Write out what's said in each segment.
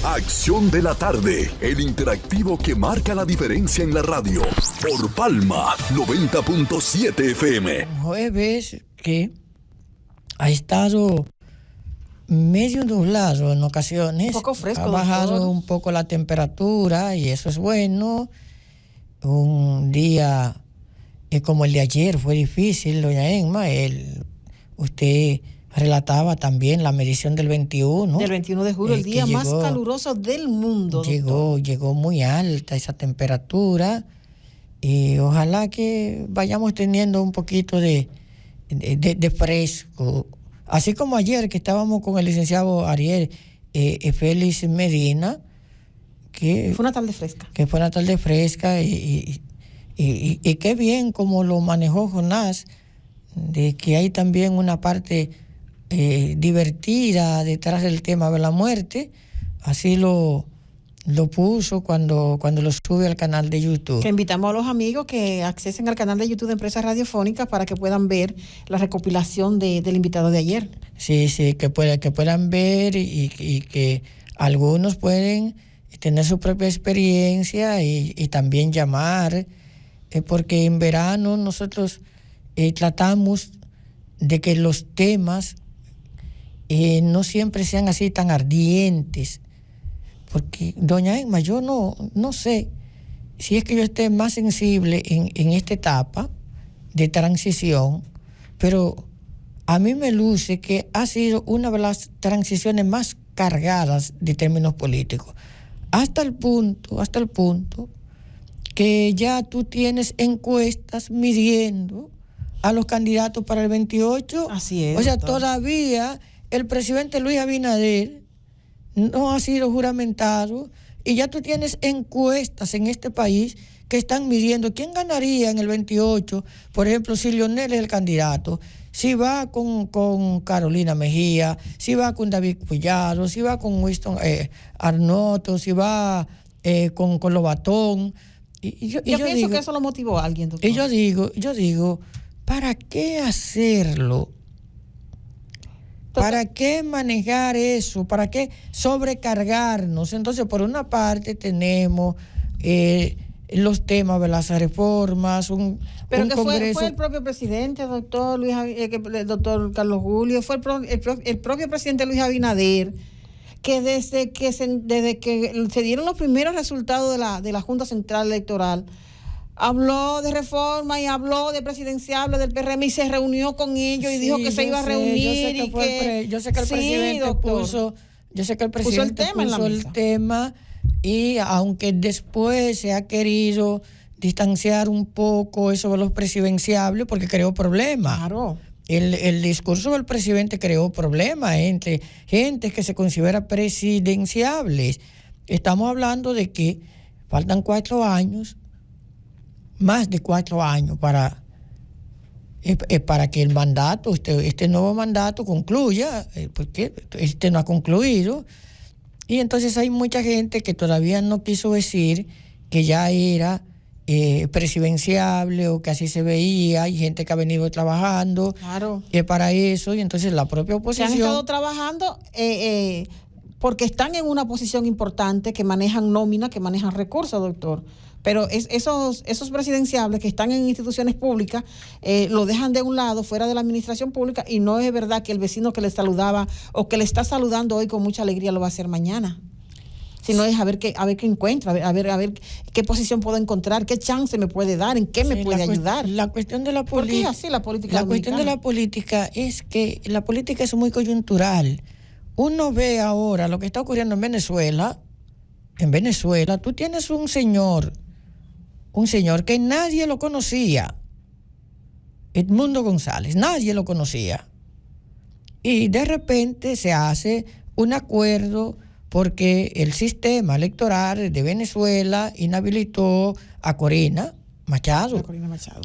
Acción de la tarde, el interactivo que marca la diferencia en la radio. Por Palma 90.7 FM. Jueves que ha estado medio nublado en ocasiones. Un poco fresco. Ha bajado doctor. un poco la temperatura y eso es bueno. Un día como el de ayer fue difícil, doña Emma. Usted relataba también la medición del 21. Del 21 de julio, el día más caluroso del mundo. Llegó muy alta esa temperatura y ojalá que vayamos teniendo un poquito de fresco. Así como ayer que estábamos con el licenciado Ariel Félix Medina, que fue una tarde fresca. Que fue una tarde fresca y qué bien como lo manejó Jonás, de que hay también una parte divertida detrás del tema de la muerte. Así lo puso cuando lo sube al canal de YouTube. Que invitamos a los amigos que accesen al canal de YouTube de Empresas Radiofónicas para que puedan ver la recopilación del invitado de ayer. Sí, que puedan ver y que algunos pueden tener su propia experiencia y también llamar, porque en verano nosotros tratamos de que los temas no siempre sean así tan ardientes, porque doña Emma, yo no sé si es que yo esté más sensible en esta etapa de transición, pero a mí me luce que ha sido una de las transiciones más cargadas de términos políticos, hasta el punto que ya tú tienes encuestas midiendo a los candidatos para el 28. Así es. O sea, todavía el presidente Luis Abinader no ha sido juramentado y ya tú tienes encuestas en este país que están midiendo quién ganaría en el 28. Por ejemplo, si Leonel es el candidato, si va con Carolina Mejía, si va con David Collado, si va con Winston Arnoto, si va con Lobatón. Yo pienso que eso lo motivó a alguien, doctor. Y yo digo, ¿para qué hacerlo? ¿Para qué manejar eso? ¿Para qué sobrecargarnos? Entonces, por una parte tenemos los temas de las reformas, pero que Congreso. fue el propio presidente, doctor el doctor Carlos Julio, fue el propio presidente Luis Abinader, que desde que se dieron los primeros resultados de la Junta Central Electoral, habló de reforma y habló de presidenciable del PRM y se reunió con ellos y dijo que se iba a reunir. Yo sé que el presidente puso el tema y aunque después se ha querido distanciar un poco eso de los presidenciables porque creó problemas. Claro. El discurso del presidente creó problemas entre gente que se considera presidenciables. Estamos hablando de que faltan 4 años, más de 4 años para que el mandato, este nuevo mandato concluya, porque este no ha concluido. Y entonces hay mucha gente que todavía no quiso decir que ya era presidenciable o que así se veía. Hay gente que ha venido trabajando para eso, y entonces la propia oposición... Que han estado trabajando porque están en una posición importante, que manejan nómina, que manejan recursos, doctor. Pero esos presidenciables que están en instituciones públicas lo dejan de un lado, fuera de la administración pública, y no es verdad que el vecino que le saludaba o que le está saludando hoy con mucha alegría lo va a hacer mañana. Sino es a ver qué encuentra, a ver qué posición puedo encontrar, qué chance me puede dar, en qué me puede ayudar. La cuestión de la política. ¿Por qué es así la política dominicana? La cuestión de la política es que la política es muy coyuntural. Uno ve ahora lo que está ocurriendo en Venezuela. En Venezuela tú tienes un señor que nadie lo conocía, Edmundo González, nadie lo conocía. Y de repente se hace un acuerdo porque el sistema electoral de Venezuela inhabilitó a Corina Machado.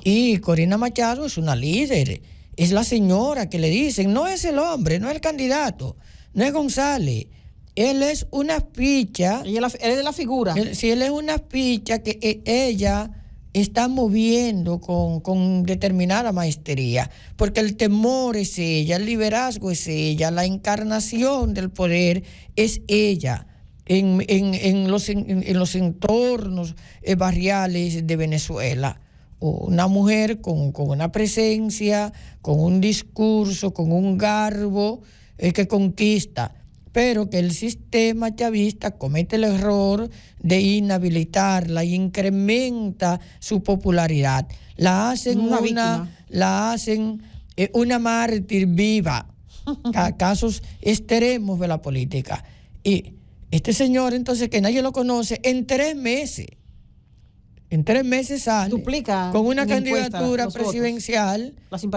Y Corina Machado es una líder, es la señora que le dicen, no es el hombre, no es el candidato, no es González. Él es una ficha. Él es la figura. Él es una ficha que ella está moviendo con determinada maestría, porque el temor es ella, el liderazgo es ella, la encarnación del poder es ella. en los entornos barriales de Venezuela. Una mujer con una presencia, con un discurso, con un garbo que conquista, pero que el sistema chavista comete el error de inhabilitarla y incrementa su popularidad. La hacen una mártir viva. Casos extremos de la política. Y este señor, entonces, que nadie lo conoce, en 3 meses sale, duplica con una candidatura presidencial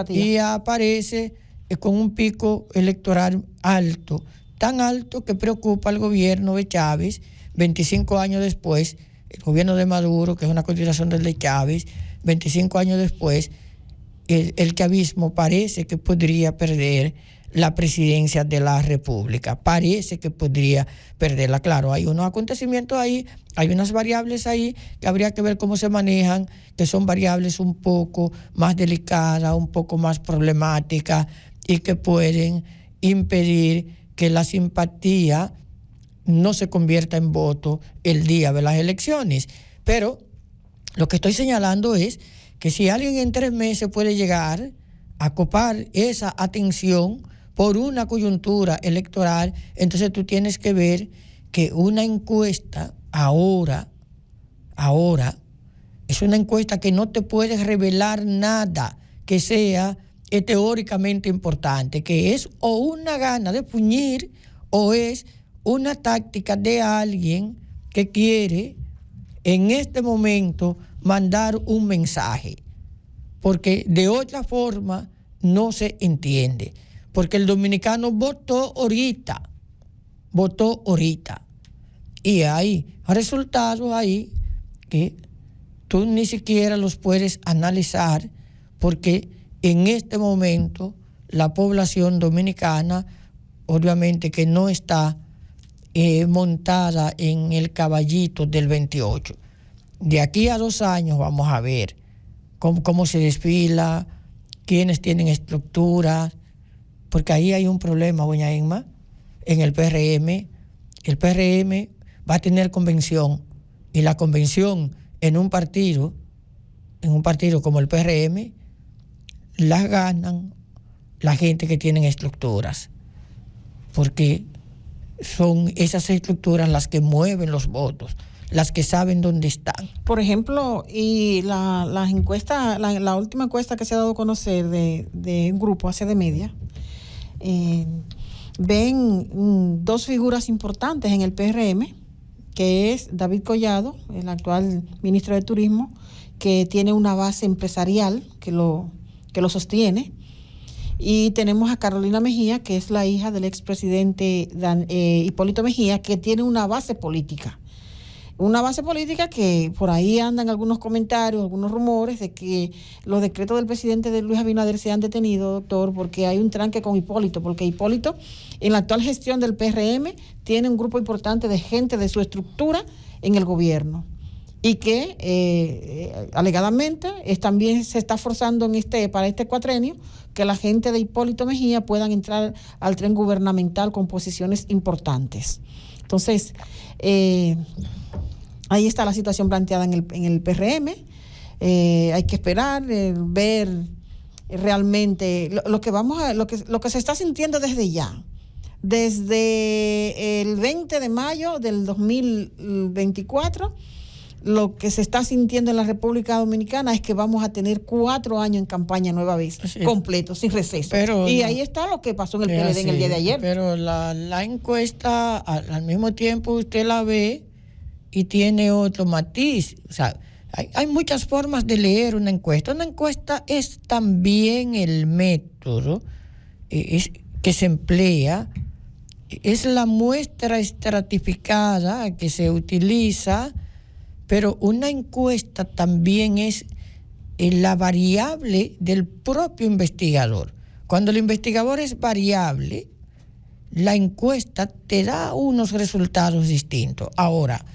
y aparece con un pico electoral alto, tan alto que preocupa al gobierno de Chávez. 25 años después, el gobierno de Maduro, que es una continuación del de Chávez, 25 años después, el chavismo parece que podría perder la presidencia de la República. Parece que podría perderla. Claro, hay unos acontecimientos ahí, hay unas variables ahí que habría que ver cómo se manejan, que son variables un poco más delicadas, un poco más problemáticas y que pueden impedir que la simpatía no se convierta en voto el día de las elecciones. Pero lo que estoy señalando es que si alguien en 3 meses puede llegar a copar esa atención por una coyuntura electoral, entonces tú tienes que ver que una encuesta ahora es una encuesta que no te puede revelar nada que sea teóricamente importante, que es o una gana de puñir o es una táctica de alguien que quiere en este momento mandar un mensaje, porque de otra forma no se entiende, porque el dominicano votó ahorita, y hay resultados ahí que tú ni siquiera los puedes analizar, porque en este momento la población dominicana obviamente que no está montada en el caballito del 28. De aquí a 2 años vamos a ver cómo se desfila, quiénes tienen estructuras, porque ahí hay un problema, doña Emma, en el PRM. El PRM va a tener convención, y la convención en un partido como el PRM, las ganan la gente que tienen estructuras, porque son esas estructuras las que mueven los votos, las que saben dónde están. Por ejemplo, y las encuestas, la última encuesta que se ha dado a conocer de un grupo ACD Media, ven 2 figuras importantes en el PRM, que es David Collado, el actual ministro de Turismo, que tiene una base empresarial que lo sostiene, y tenemos a Carolina Mejía, que es la hija del expresidente Hipólito Mejía, que tiene una base política. Una base política que por ahí andan algunos comentarios, algunos rumores de que los decretos del presidente de Luis Abinader se han detenido, doctor, porque hay un tranque con Hipólito, porque Hipólito en la actual gestión del PRM tiene un grupo importante de gente de su estructura en el gobierno, y que alegadamente también se está forzando para este cuatrenio que la gente de Hipólito Mejía puedan entrar al tren gubernamental con posiciones importantes. Entonces, ahí está la situación planteada en el PRM. Hay que esperar, ver realmente lo que se está sintiendo desde ya. Desde el 20 de mayo del 2024, lo que se está sintiendo en la República Dominicana es que vamos a tener 4 años en campaña nueva vez, completo, sin receso. Y ahí está lo que pasó en el PLD en el día de ayer. Pero la encuesta, al mismo tiempo usted la ve y tiene otro matiz. O sea, hay muchas formas de leer una encuesta. Una encuesta es también el método que se emplea, es la muestra estratificada que se utiliza, pero una encuesta también es la variable del propio investigador. Cuando el investigador es variable, la encuesta te da unos resultados distintos. Ahora,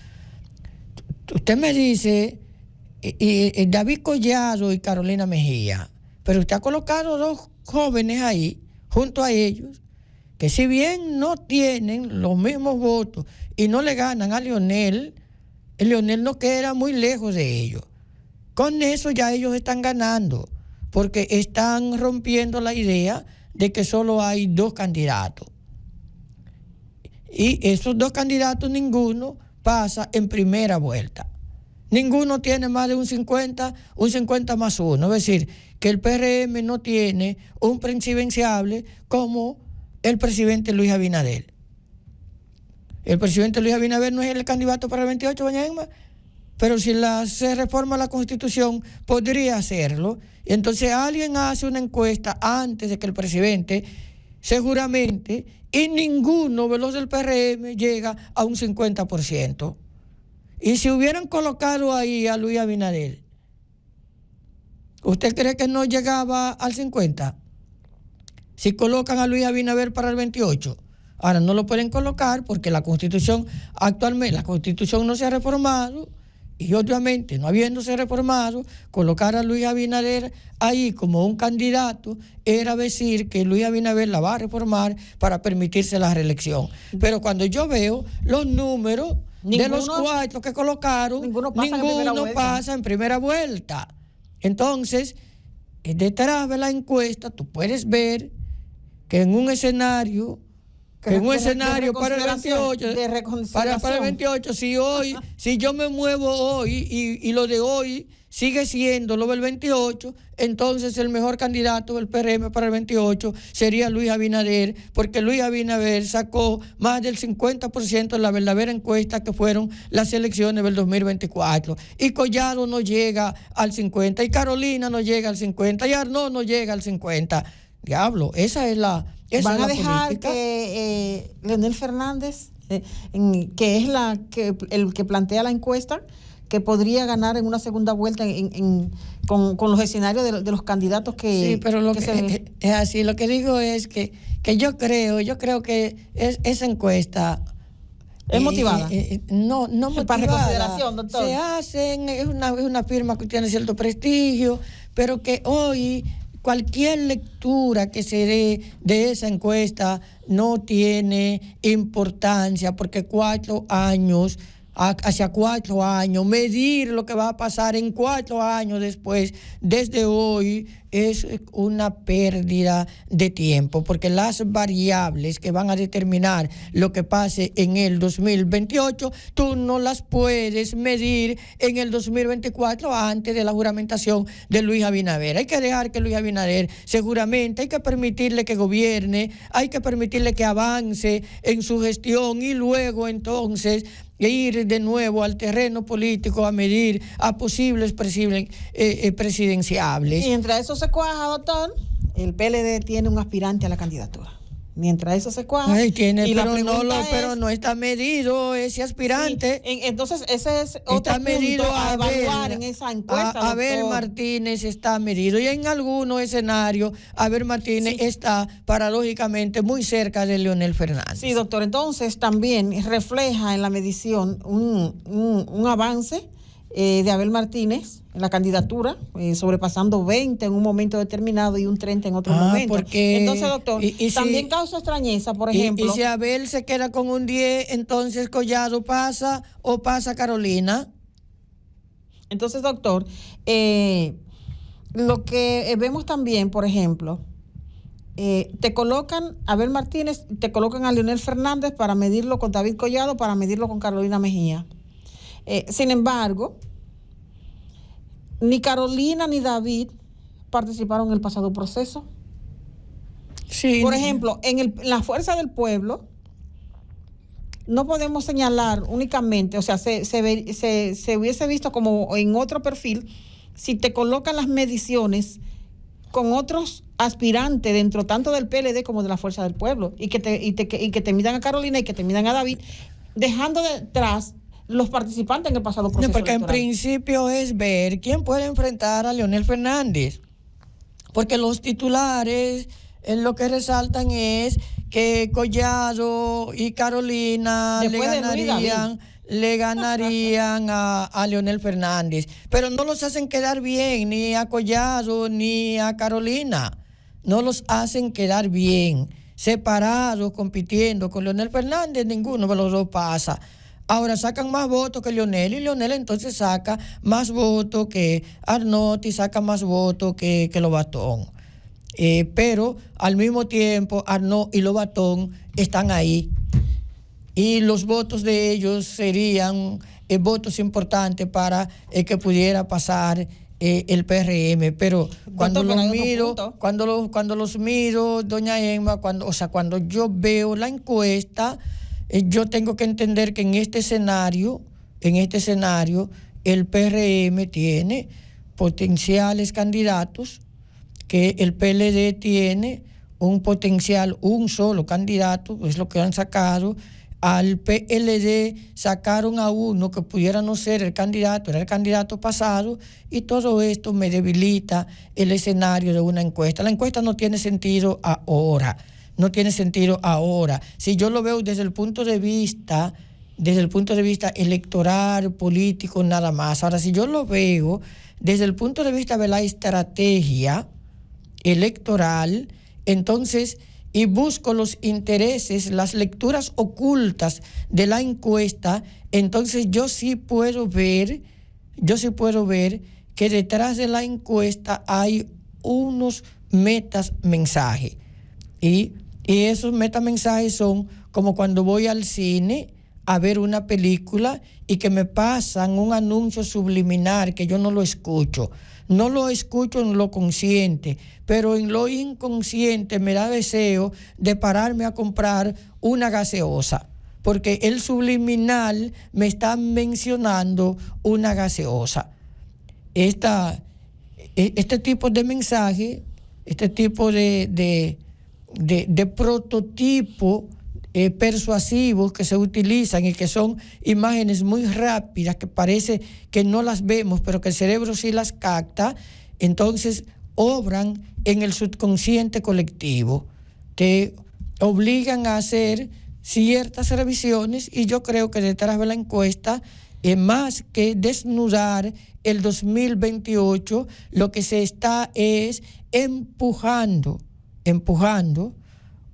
usted me dice David Collado y Carolina Mejía, pero usted ha colocado 2 jóvenes ahí, junto a ellos, que si bien no tienen los mismos votos y no le ganan a Leonel, Leonel no queda muy lejos de ellos. Con eso ya ellos están ganando, porque están rompiendo la idea de que solo hay 2 candidatos. Y esos 2 candidatos, ninguno pasa en primera vuelta. Ninguno tiene más de un 50 más 1. Es decir, que el PRM no tiene un presidenciable como el presidente Luis Abinader. El presidente Luis Abinader no es el candidato para el 28, doña Emma, pero si se reforma la Constitución, podría hacerlo. Y entonces alguien hace una encuesta antes de que el presidente, seguramente, y ninguno de los del PRM llega a un 50%. Y si hubieran colocado ahí a Luis Abinader, ¿usted cree que no llegaba al 50%? Si colocan a Luis Abinader para el 28%. Ahora no lo pueden colocar porque la Constitución, actualmente la Constitución no se ha reformado, y obviamente no habiéndose reformado, colocar a Luis Abinader ahí como un candidato era decir que Luis Abinader la va a reformar para permitirse la reelección. Pero cuando yo veo los números de los 4 que colocaron, ninguno pasa en primera vuelta. Entonces, detrás de la encuesta tú puedes ver que en un escenario para el 28, para el 28, si yo me muevo hoy y lo de hoy sigue siendo lo del 28, entonces el mejor candidato del PRM para el 28 sería Luis Abinader, porque Luis Abinader sacó más del 50% en la verdadera encuesta que fueron las elecciones del 2024. Y Collado no llega al 50%, y Carolina no llega al 50%, y Arnaud no llega al 50%. Diablo, esa es la... ¿Van a dejar política? Que Leonel Fernández, que es el que plantea la encuesta, que podría ganar en una segunda vuelta con los escenarios de los candidatos que... Sí, pero es así. Lo que digo es que yo creo que esa encuesta... ¿Es motivada? No motivada. Para reconsideración, doctor. Se hacen, es una firma que tiene cierto prestigio, pero que hoy... Cualquier lectura que se dé de esa encuesta no tiene importancia, porque 4 años, hacia 4 años, medir lo que va a pasar en 4 años después, desde hoy, es una pérdida de tiempo, porque las variables que van a determinar lo que pase en el 2028, tú no las puedes medir en el 2024 antes de la juramentación de Luis Abinader. Hay que dejar que Luis Abinader, seguramente, hay que permitirle que gobierne, hay que permitirle que avance en su gestión y luego entonces ir de nuevo al terreno político a medir a posibles presidenciables. Y entre eso se cuaja, doctor, el PLD tiene un aspirante a la candidatura. Mientras eso se cuaja. Pero no está medido ese aspirante. Sí, entonces ese es otro punto a evaluar en esa encuesta. Abel Martínez está medido, y en algunos escenarios Abel Martínez está paradójicamente muy cerca de Leonel Fernández. Sí, doctor. Entonces también refleja en la medición un avance de Abel Martínez en la candidatura, sobrepasando 20 en un momento determinado y un 30 en otro momento. Entonces, doctor, también causa extrañeza, por ejemplo. Y si Abel se queda con un 10, entonces Collado pasa o pasa Carolina. Entonces, doctor, lo que vemos también, por ejemplo, te colocan a Abel Martínez, te colocan a Leonel Fernández para medirlo con David Collado, para medirlo con Carolina Mejía. Sin embargo, ni Carolina ni David participaron en el pasado proceso. Sí. Por ejemplo, en la Fuerza del Pueblo, no podemos señalar únicamente, o sea, se hubiese visto como en otro perfil, si te colocan las mediciones con otros aspirantes dentro tanto del PLD como de la Fuerza del Pueblo, y que te midan a Carolina y que te midan a David, dejando detrás los participantes en el pasado proceso porque electoral. En principio es ver quién puede enfrentar a Leonel Fernández, porque los titulares lo que resaltan es que Collado y Carolina le ganarían a Leonel Fernández, pero no los hacen quedar bien ni a Collado ni a Carolina, no los hacen quedar bien. separados, compitiendo con Leonel Fernández, ninguno de los dos pasa. Ahora sacan más votos que Leonel, y Leonel entonces saca más votos que Arnott y saca más votos que Lobatón. Pero al mismo tiempo Arnott y Lobatón están ahí, y los votos de ellos serían votos importantes para que pudiera pasar el PRM. Pero cuando los miro, doña Emma, cuando yo veo la encuesta, yo tengo que entender que en este escenario el PRM tiene potenciales candidatos, que el PLD tiene un solo candidato, es lo que han sacado. Al PLD sacaron a uno que pudiera no ser el candidato, era el candidato pasado, y todo esto me debilita el escenario de una encuesta. La encuesta no tiene sentido ahora. Si yo lo veo desde el punto de vista electoral, político, nada más. Ahora, si yo lo veo desde el punto de vista de la estrategia electoral, entonces, y busco los intereses, las lecturas ocultas de la encuesta, entonces yo sí puedo ver que detrás de la encuesta hay unos metamensajes. Y esos metamensajes son como cuando voy al cine a ver una película y que me pasan un anuncio subliminal que yo no lo escucho. No lo escucho en lo consciente, pero en lo inconsciente me da deseo de pararme a comprar una gaseosa, porque el subliminal me está mencionando una gaseosa. Este tipo de mensaje, este tipo de prototipo persuasivos que se utilizan y que son imágenes muy rápidas, que parece que no las vemos, pero que el cerebro sí las capta, entonces obran en el subconsciente colectivo, te obligan a hacer ciertas revisiones, y yo creo que detrás de la encuesta, más que desnudar el 2028, lo que se está es empujando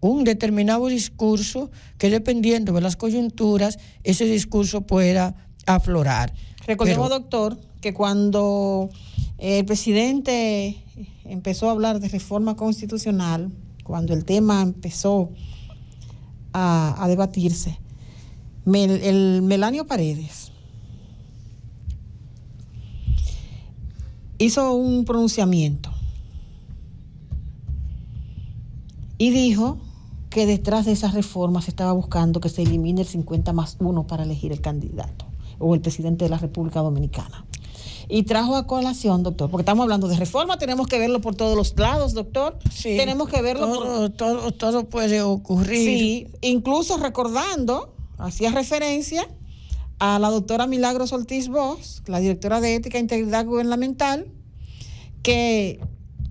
un determinado discurso que, dependiendo de las coyunturas, ese discurso pueda aflorar. Recordemos, doctor, que cuando el presidente empezó a hablar de reforma constitucional, cuando el tema empezó a debatirse, el Melanio Paredes hizo un pronunciamiento y dijo que detrás de esas reformas se estaba buscando que se elimine el 50+1 para elegir el candidato o el presidente de la República Dominicana. Y trajo a colación, doctor, porque estamos hablando de reforma, tenemos que verlo por todos los lados, doctor. Sí, tenemos que verlo todo puede ocurrir. Sí, incluso recordando, hacía referencia a la doctora Milagros Ortiz Bosch, la directora de Ética e Integridad Gubernamental, que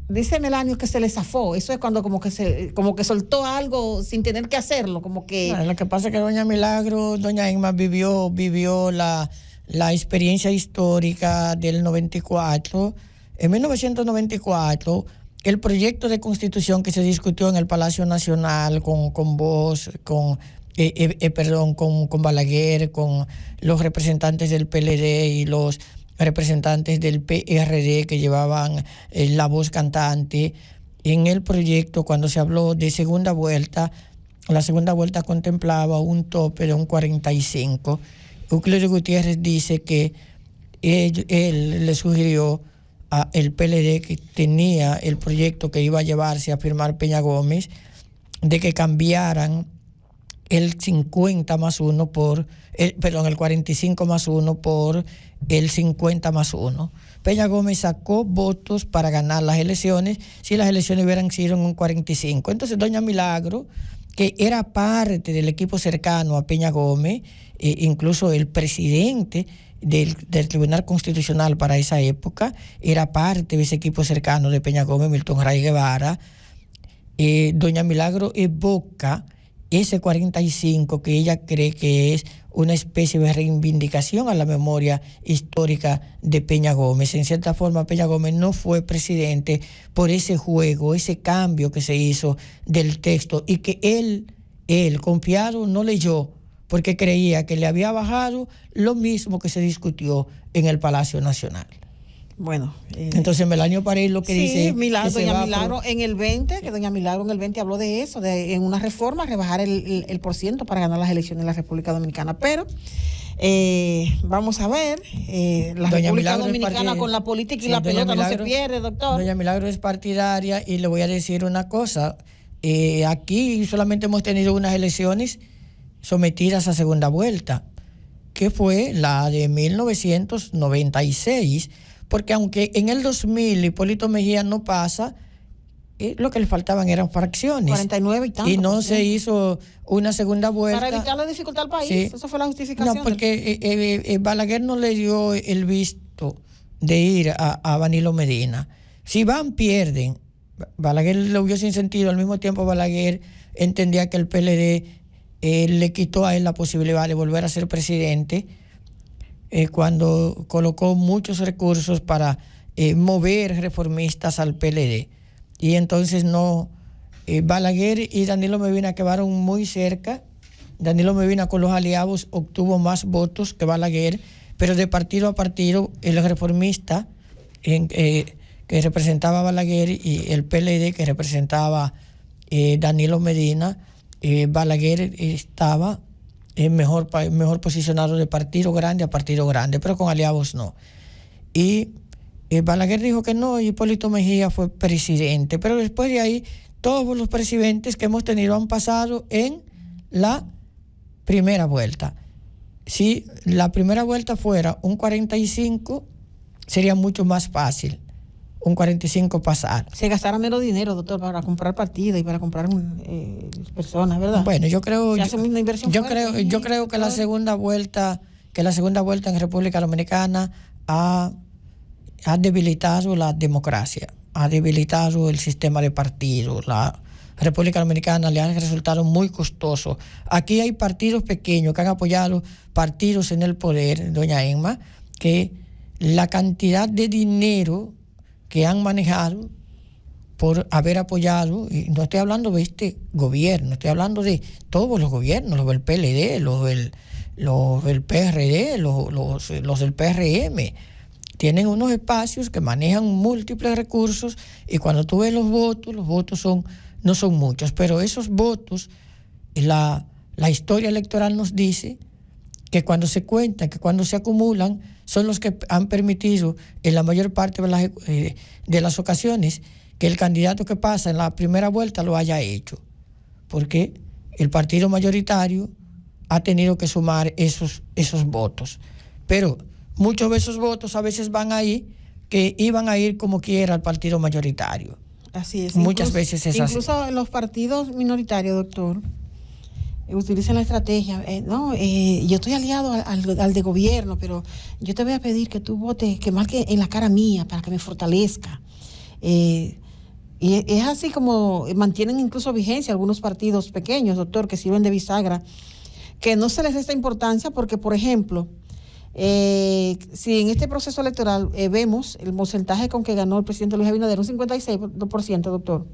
dice Melanio que se le zafó. Eso es cuando como que soltó algo sin tener que hacerlo, como que... Bueno, lo que pasa es que doña Emma vivió la experiencia histórica del 94. En 1994, el proyecto de constitución que se discutió en el Palacio Nacional con Bosch, con Balaguer, con los representantes del PLD y los representantes del PRD que llevaban la voz cantante. En el proyecto, cuando se habló de segunda vuelta, la segunda vuelta contemplaba un tope de un 45. Euclidio Gutiérrez dice que él le sugirió al PLD, que tenía el proyecto que iba a llevarse a firmar Peña Gómez, de que cambiaran el 50+1 por, el 45+1 por el 50+1. Peña Gómez sacó votos para ganar las elecciones si las elecciones hubieran sido en un 45. Entonces doña Milagro, que era parte del equipo cercano a Peña Gómez, incluso el presidente del Tribunal Constitucional para esa época, era parte de ese equipo cercano de Peña Gómez, Milton Ray Guevara. Doña Milagro evoca ese 45 que ella cree que es una especie de reivindicación a la memoria histórica de Peña Gómez. En cierta forma, Peña Gómez no fue presidente por ese juego, ese cambio que se hizo del texto, y que él confiado, no leyó porque creía que le había bajado lo mismo que se discutió en el Palacio Nacional. Bueno, entonces Melanio Pared lo que sí, dice... doña Milagro en el 20, que doña Milagro en el 20 habló de eso, de en una reforma rebajar el % para ganar las elecciones en la República Dominicana. Pero vamos a ver, la doña República Milagro Dominicana con la política y sí, la pelota Milagro, no se pierde, doctor. Doña Milagro es partidaria, y le voy a decir una cosa. Aquí solamente hemos tenido unas elecciones sometidas a segunda vuelta, que fue la de 1996, porque aunque en el 2000 Hipólito Mejía no pasa, lo que le faltaban eran fracciones. 49 y tanto. Y no se hizo una segunda vuelta. Para evitar la dificultad al país, sí. Eso fue la justificación. No, porque Balaguer no le dio el visto de ir a Danilo Medina. Si van, pierden. Balaguer lo vio sin sentido. Al mismo tiempo, Balaguer entendía que el PLD le quitó a él la posibilidad de volver a ser presidente cuando colocó muchos recursos para mover reformistas al PLD. Y entonces Balaguer y Danilo Medina quedaron muy cerca. Danilo Medina con los aliados obtuvo más votos que Balaguer, pero de partido a partido el reformista que representaba a Balaguer y el PLD que representaba Danilo Medina, Balaguer estaba mejor posicionado de partido grande a partido grande, pero con aliados no. Y Balaguer dijo que no, y Hipólito Mejía fue presidente. Pero después de ahí, todos los presidentes que hemos tenido han pasado en la primera vuelta. Si la primera vuelta fuera un 45, sería mucho más fácil. Un 45 pasar. Se gastara menos dinero, doctor, para comprar partidas y para comprar personas, ¿verdad? Bueno, yo creo que la segunda vuelta en República Dominicana ha debilitado la democracia, ha debilitado el sistema de partidos. La República Dominicana le ha resultado muy costoso. Aquí hay partidos pequeños que han apoyado partidos en el poder, doña Emma, que la cantidad de dinero que han manejado por haber apoyado, y no estoy hablando de este gobierno, estoy hablando de todos los gobiernos, los del PLD, los del PRD, los del PRM, tienen unos espacios que manejan múltiples recursos, y cuando tú ves los votos no son muchos, pero esos votos, la historia electoral nos dice que cuando se cuentan, que cuando se acumulan, son los que han permitido en la mayor parte de las ocasiones que el candidato que pasa en la primera vuelta lo haya hecho, porque el partido mayoritario ha tenido que sumar esos votos. Pero muchos de esos votos a veces van ahí, que iban a ir como quiera al partido mayoritario. Así es. Muchas veces es así. Incluso en los partidos minoritarios, doctor, utilizan la estrategia, yo estoy aliado al de gobierno, pero yo te voy a pedir que tú votes, que marque en la cara mía para que me fortalezca. Y es así como mantienen incluso vigencia algunos partidos pequeños, doctor, que sirven de bisagra, que no se les resta importancia porque, por ejemplo, si en este proceso electoral vemos el porcentaje con que ganó el presidente Luis Abinader, un 56%, doctor,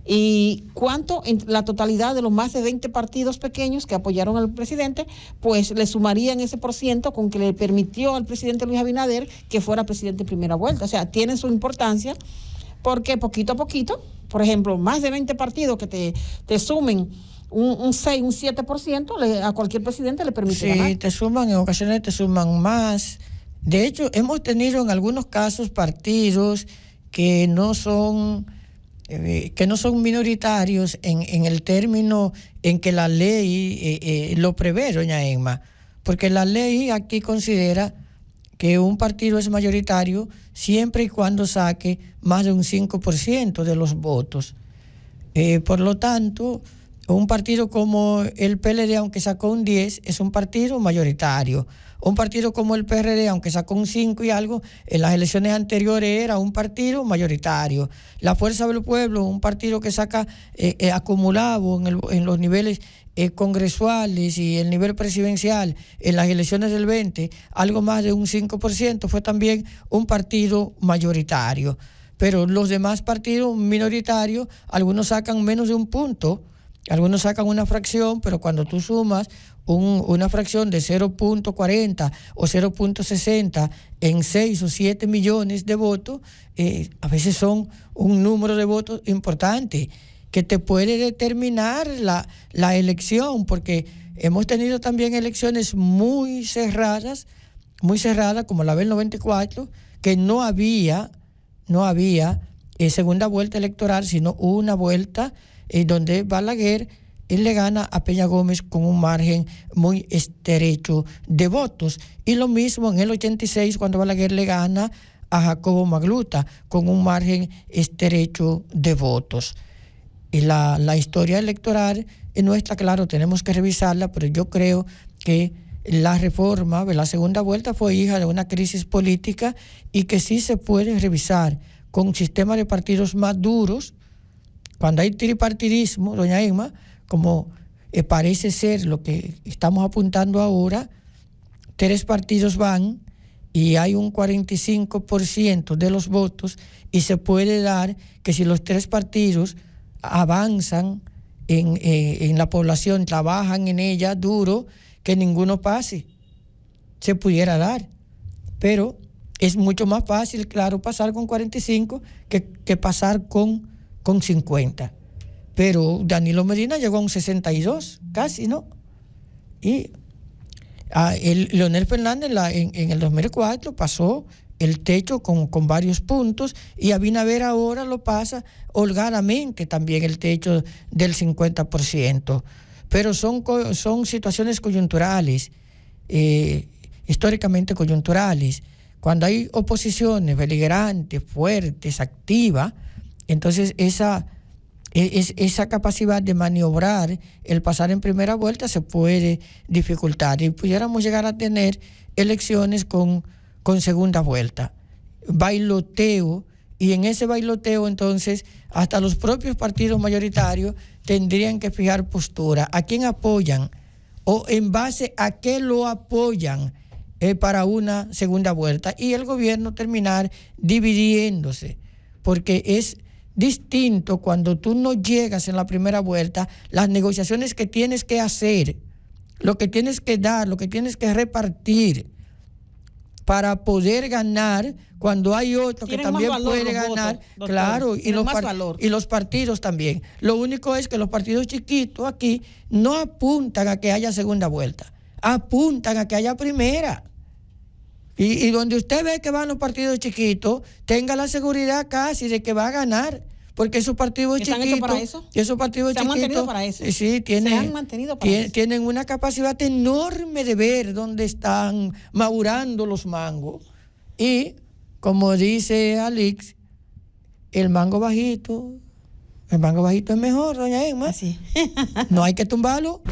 y cuánto en la totalidad de los más de 20 partidos pequeños que apoyaron al presidente, pues le sumarían ese % con que le permitió al presidente Luis Abinader que fuera presidente en primera vuelta. O sea, tienen su importancia porque poquito a poquito, por ejemplo, más de 20 partidos que te sumen un 6, un 7%, a cualquier presidente le permite ganar. Sí, en ocasiones te suman más. De hecho, hemos tenido en algunos casos partidos que no son minoritarios en el término en que la ley lo prevé, doña Emma, porque la ley aquí considera que un partido es mayoritario siempre y cuando saque más de un 5% de los votos. Por lo tanto, un partido como el PLD, aunque sacó un 10, es un partido mayoritario. Un partido como el PRD, aunque sacó un 5 y algo, en las elecciones anteriores era un partido mayoritario. La Fuerza del Pueblo, un partido que saca acumulado en los niveles congresuales y el nivel presidencial en las elecciones del 20, algo más de un 5%, fue también un partido mayoritario. Pero los demás partidos minoritarios, algunos sacan menos de un punto, algunos sacan una fracción, pero cuando tú sumas una fracción de 0.40 o 0.60 en 6 o 7 millones de votos, a veces son un número de votos importante que te puede determinar la elección, porque hemos tenido también elecciones muy cerradas, como la del 94, que no había segunda vuelta electoral, sino una vuelta donde Balaguer le gana a Peña Gómez con un margen muy estrecho de votos. Y lo mismo en el 86, cuando Balaguer le gana a Jacobo Magluta con un margen estrecho de votos. Y la historia electoral nuestra, claro, tenemos que revisarla, pero yo creo que la reforma de la segunda vuelta fue hija de una crisis política y que sí se puede revisar con un sistema de partidos más duros. Cuando hay tripartidismo, doña Emma, como parece ser lo que estamos apuntando ahora, 3 partidos van y hay un 45% de los votos, y se puede dar que si los 3 partidos avanzan en la población, trabajan en ella duro, que ninguno pase. Se pudiera dar, pero es mucho más fácil, claro, pasar con 45 que pasar con 50. Pero Danilo Medina llegó a un 62, casi, ¿no? Y Leonel Fernández en el 2004 pasó el techo con varios puntos, y Abinader ahora lo pasa holgadamente también el techo del 50%. Pero son situaciones coyunturales, históricamente coyunturales. Cuando hay oposiciones beligerantes, fuertes, activas, entonces esa capacidad de maniobrar el pasar en primera vuelta se puede dificultar, y pudiéramos llegar a tener elecciones con segunda vuelta, bailoteo, y en ese bailoteo entonces hasta los propios partidos mayoritarios tendrían que fijar postura, a quién apoyan o en base a qué lo apoyan para una segunda vuelta, y el gobierno terminar dividiéndose, porque es distinto cuando tú no llegas en la primera vuelta, las negociaciones que tienes que hacer, lo que tienes que dar, lo que tienes que repartir para poder ganar, cuando hay otro que también puede ganar, votos, claro, y los partidos también. Lo único es que los partidos chiquitos aquí no apuntan a que haya segunda vuelta, apuntan a que haya primera. Y donde usted ve que van los partidos chiquitos, tenga la seguridad casi de que va a ganar, porque esos partidos chiquitos... ¿Están hechos para eso? Esos partidos chiquitos... ¿Se han mantenido para eso? Sí, tienen una capacidad enorme de ver dónde están madurando los mangos. Y, como dice Alix, el mango bajito es mejor, doña Emma. Así. No hay que tumbarlo.